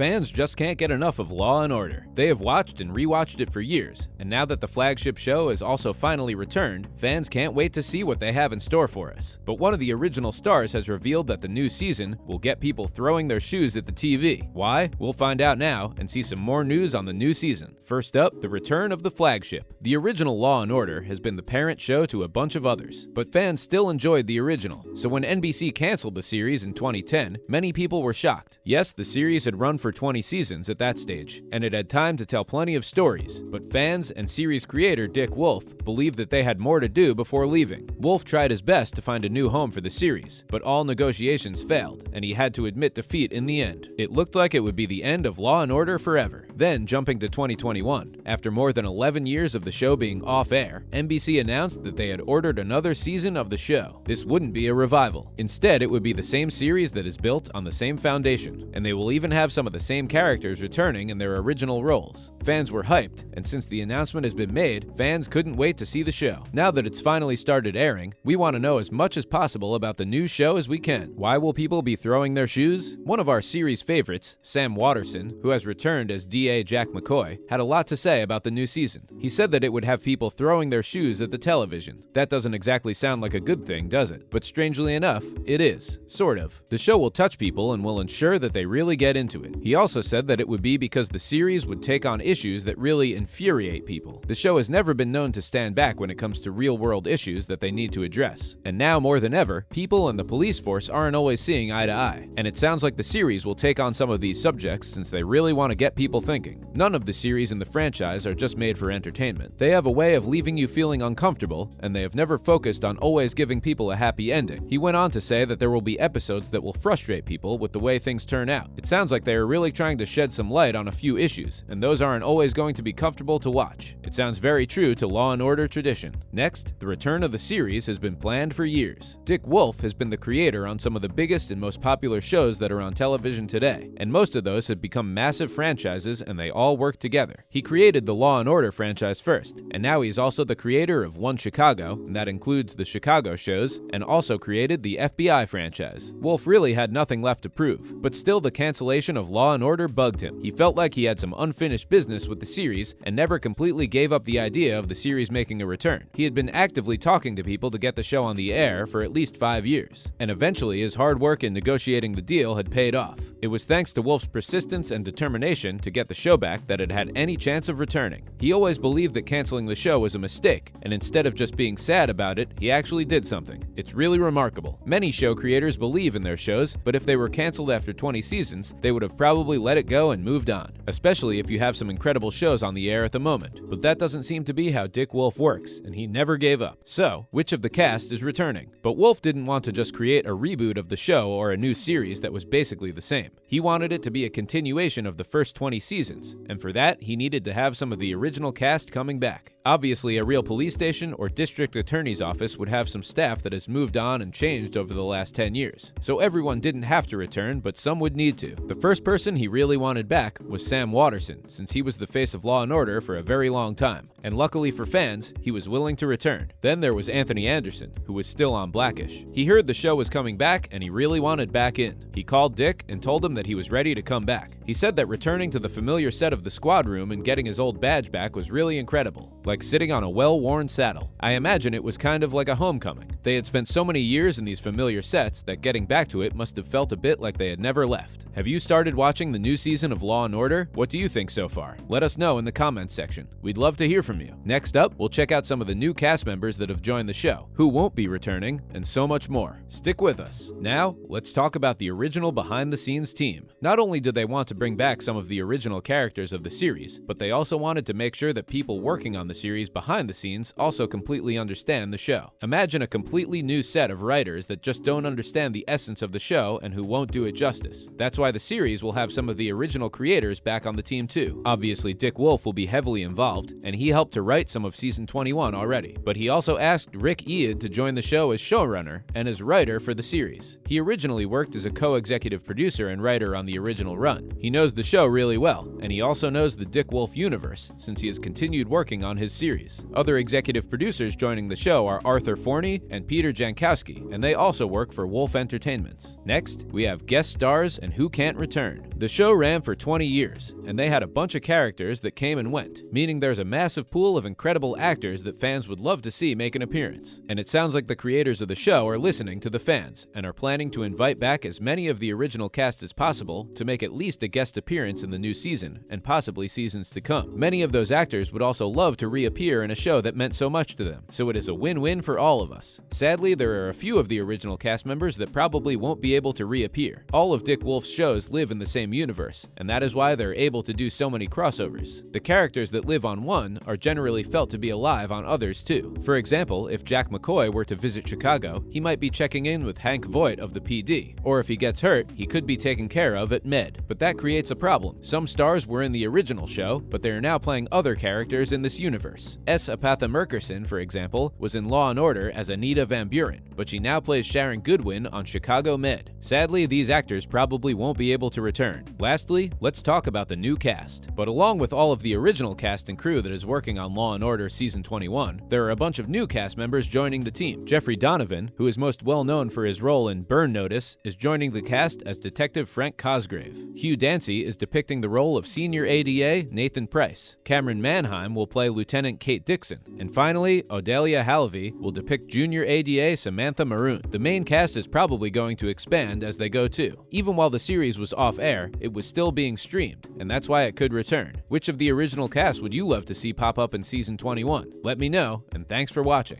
Fans just can't get enough of Law & Order. They have watched and rewatched it for years, and now that the flagship show is also finally returned, fans can't wait to see what they have in store for us. But one of the original stars has revealed that the new season will get people throwing their shoes at the TV. Why? We'll find out now and see some more news on the new season. First up, the return of the flagship. The original Law & Order has been the parent show to a bunch of others, but fans still enjoyed the original. So when NBC canceled the series in 2010, many people were shocked. Yes, the series had run for 20 seasons at that stage, and it had time to tell plenty of stories, but fans and series creator Dick Wolf believed that they had more to do before leaving. Wolf tried his best to find a new home for the series, but all negotiations failed, and he had to admit defeat in the end. It looked like it would be the end of Law & Order forever. Then, jumping to 2021, after more than 11 years of the show being off-air, NBC announced that they had ordered another season of the show. This wouldn't be a revival. Instead, it would be the same series that is built on the same foundation, and they will even have some of the same characters returning in their original roles. Fans were hyped, and since the announcement has been made, fans couldn't wait to see the show. Now that it's finally started airing, we want to know as much as possible about the new show as we can. Why will people be throwing their shoes? One of our series favorites, Sam Waterston, who has returned as DA Jack McCoy, had a lot to say about the new season. He said that it would have people throwing their shoes at the television. That doesn't exactly sound like a good thing, does it? But strangely enough, it is. Sort of. The show will touch people and will ensure that they really get into it. He also said that it would be because the series would take on issues that really infuriate people. The show has never been known to stand back when it comes to real-world issues that they need to address. And now more than ever, people and the police force aren't always seeing eye to eye. And it sounds like the series will take on some of these subjects since they really want to get people thinking. None of the series in the franchise are just made for entertainment. They have a way of leaving you feeling uncomfortable, and they have never focused on always giving people a happy ending. He went on to say that there will be episodes that will frustrate people with the way things turn out. It sounds like they are really trying to shed some light on a few issues, and those aren't always going to be comfortable to watch. It sounds very true to Law & Order tradition. Next, the return of the series has been planned for years. Dick Wolf has been the creator on some of the biggest and most popular shows that are on television today, and most of those have become massive franchises and they all work together. He created the Law & Order franchise first, and now he's also the creator of One Chicago, and that includes the Chicago shows, and also created the FBI franchise. Wolf really had nothing left to prove, but still the cancellation of Law & Order bugged him. He felt like he had some unfinished business with the series and never completely gave up the idea of the series making a return. He had been actively talking to people to get the show on the air for at least 5 years, and eventually his hard work in negotiating the deal had paid off. It was thanks to Wolf's persistence and determination to get the show back that it had any chance of returning. He always believed that canceling the show was a mistake, and instead of just being sad about it, he actually did something. It's really remarkable. Many show creators believe in their shows, but if they were canceled after 20 seasons, they would have probably let it go and moved on, especially if you have some incredible shows on the air at the moment. But that doesn't seem to be how Dick Wolf works, and he never gave up. So, which of the cast is returning? But Wolf didn't want to just create a reboot of the show or a new series that was basically the same. He wanted it to be a continuation of the first 20 seasons, and for that, he needed to have some of the original cast coming back. Obviously, a real police station or district attorney's office would have some staff that has moved on and changed over the last 10 years. So everyone didn't have to return, but some would need to. The first person he really wanted back was Sam Waterston, since he was the face of Law & Order for a very long time. And luckily for fans, he was willing to return. Then there was Anthony Anderson, who was still on Blackish. He heard the show was coming back and he really wanted back in. He called Dick and told him that he was ready to come back. He said that returning to the familiar set of the squad room and getting his old badge back was really incredible, like sitting on a well-worn saddle. I imagine it was kind of like a homecoming. They had spent so many years in these familiar sets that getting back to it must have felt a bit like they had never left. Have you started watching the new season of Law & Order? What do you think so far? Let us know in the comments section. We'd love to hear from you. Next up, we'll check out some of the new cast members that have joined the show, who won't be returning, and so much more. Stick with us. Now, let's talk about the original behind-the-scenes team. Not only did they want to bring back some of the original characters of the series, but they also wanted to make sure that people working on the series behind the scenes also completely understand the show. Imagine a completely new set of writers that just don't understand the essence of the show and who won't do it justice. That's why the series will have some of the original creators back on the team too. Obviously, Dick Wolf will be heavily involved, and he helped to write some of season 21 already. But he also asked Rick Ead to join the show as showrunner and as writer for the series. He originally worked as a co-executive producer and writer on the original run. He knows the show really well, and he also knows the Dick Wolf universe since he has continued working on his series. Other executive producers joining the show are Arthur Forney and Peter Jankowski, and they also work for Wolf Entertainments. Next, we have guest stars and who can't return. The show ran for 20 years, and they had a bunch of characters that came and went, meaning there's a massive pool of incredible actors that fans would love to see make an appearance. And it sounds like the creators of the show are listening to the fans, and are planning to invite back as many of the original cast as possible to make at least a guest appearance in the new season, and possibly seasons to come. Many of those actors would also love to reappear in a show that meant so much to them, so it is a win-win for all of us. Sadly, there are a few of the original cast members that probably won't be able to reappear. All of Dick Wolf's shows live in the same universe, and that is why they're able to do so many crossovers. The characters that live on one are generally felt to be alive on others too. For example, if Jack McCoy were to visit Chicago, he might be checking in with Hank Voight of the PD, or if he gets hurt, he could be taken care of at Med. But that creates a problem. Some stars were in the original show, but they are now playing other characters in this universe. S. Apatha Merkerson, for example, was in Law & Order as Anita Van Buren, but she now plays Sharon Goodwin on Chicago Med. Sadly, these actors probably won't be able to return. Lastly, let's talk about the new cast. But along with all of the original cast and crew that is working on Law & Order Season 21, there are a bunch of new cast members joining the team. Jeffrey Donovan, who is most well known for his role in Burn Notice, is joining the cast as Detective Frank Cosgrave. Hugh Dancy is depicting the role of Senior ADA Nathan Price. Cameron Manheim will play Lieutenant Kate Dixon. And finally, Odelia Halvey will depict Junior ADA Samantha Maroon. The main cast is probably going to expand as they go too. Even while the series was off air, it was still being streamed, and that's why it could return. Which of the original cast would you love to see pop up in Season 21? Let me know, and thanks for watching.